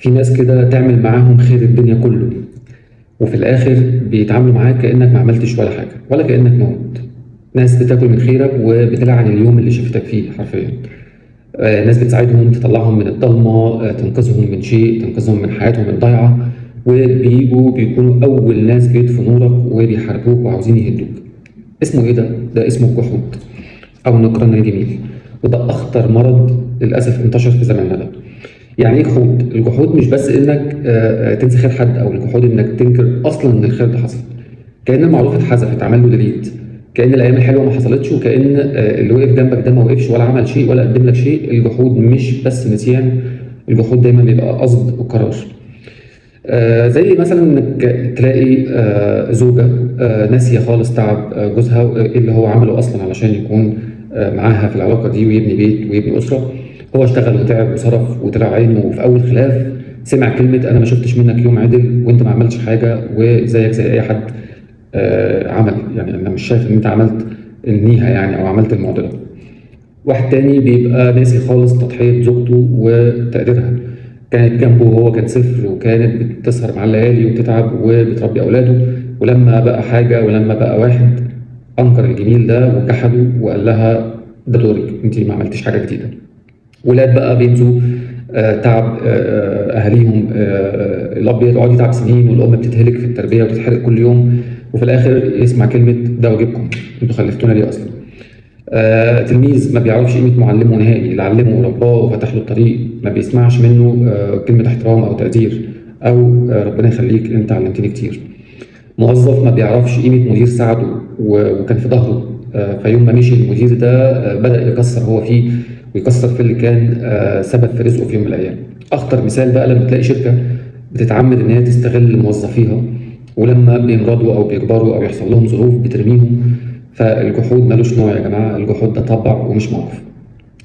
في ناس كده تعمل معاهم خير الدنيا كله، وفي الآخر بيتعاملوا معاك كأنك ما عملتش ولا حاجة ولا كأنك موت. ناس بتاكل من خيرك وبتلعن اليوم اللي شفتك فيه حرفيا. ناس بتساعدهم تطلعهم من الضلمة، تنقذهم من شيء، تنقذهم من حياتهم الضايعة، وبيجوا بيكونوا أول ناس بيطفوا نورك وبيحاربوك وعاوزين يهدوك. اسمه إيه ده؟ ده اسمه الجحود أو النكران الجميل، وده أخطر مرض للأسف انتشر في زماننا ده. يعني ايه جحود؟ الجحود مش بس انك تنسى خير حد، او الجحود انك تنكر اصلا ان الخير ده حصل. كأن المعروف اتحذف، اتعمل له ديليت، كأن الايام الحلوه ما حصلتش، وكأن اللي وقف جنبك ده ما وقفش ولا عمل شيء ولا قدم لك شيء. الجحود مش بس نسيان، الجحود دايما بيبقى قصد وقرار. زي مثلا انك تلاقي زوجه ناسيه خالص تعب جوزها، ايه اللي هو عمله اصلا علشان يكون معاها في العلاقه دي ويبني بيت ويبني اسره. هو اشتغل وتعب وصرف وطلع عينه، وفي اول خلاف سمع كلمه انا ما شفتش منك يوم عدل وانت ما عملتش حاجه وزيك زي اي حد عمل. يعني انا مش شايف ان انت عملت النيها يعني او عملت المعضله. واحد تاني بيبقى ناسي خالص تضحيه زوجته وتقديرها، كانت جنبه وهو كان صفر، وكانت بتسهر مع الليالي وتتعب وبتربي اولاده، ولما بقى حاجه ولما بقى واحد انكر الجميل ده وجحده وقال لها ده دورك، انت ما عملتيش حاجه جديده. ولاد بقى بينسوا تعب اهاليهم. الاب يقعد يتعب سنين والام بتتهلك في التربيه وتتحرق كل يوم، وفي الاخر يسمع كلمه ده واجبكم، انتوا خلفتونا ليه اصلا. تلميذ ما بيعرفش قيمه معلمه نهائي، اللي علمه ورباه وفتح له الطريق ما بيسمعش منه كلمه احترام او تقدير، او ربنا يخليك انت علمتني كتير. موظف ما بيعرفش قيمه مدير ساعده وكان في ظهره، فيوم ما مشي المدير ده بدأ يكسر هو فيه ويكسر في اللي كان سبب في رزقه في يوم من الايام. اخطر مثال بقى لما تلاقي شركه بتتعمد ان هي تستغل موظفيها، ولما بيمرضوا او بيكبروا او يحصل لهم ظروف بترميهم. فالجحود ملوش نوع يا جماعه، الجحود ده طبع ومش موقف.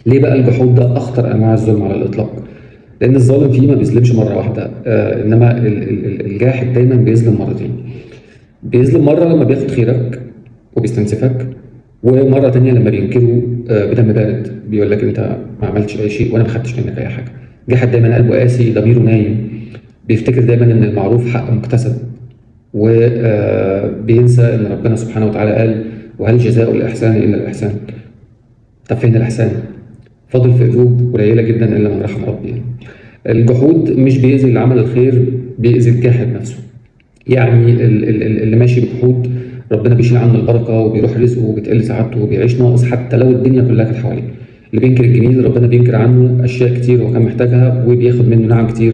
ليه بقى الجحود ده اخطر انواع الظلم على الاطلاق؟ لان الظالم فيه ما بيظلمش مره واحده، انما الجاحد دايما بيظلم مرتين. بيظلم مره لما بياخد خيرك وبيستنسفك، ومره تانية لما بينكره بدم بارد، بيقول لك انت ما عملتش اي شيء وانا ما خدتش منك اي حاجه. جاحد دايما قلبه قاسي، ضميره نايم، بيفتكر دايما ان المعروف حق مكتسب، وبينسى ان ربنا سبحانه وتعالى قال وهل جزاء الاحسان الا الاحسان. طب فين الاحسان؟ فاضل في قلوب قليله جدا الا من رحم ربي. الجحود مش بيأذي اللي عمل الخير، بيأذي الجاحد نفسه. يعني اللي ماشي بجحود ربنا بيشيل عنه البركه وبيروح رزقه وبتقل سعادته وبيعيش ناقص حتى لو الدنيا كلها كانت حواليه. اللي بينكر الجميل ربنا بينكر عنه اشياء كتير هو كان محتاجها وبياخد منه نعم كتير.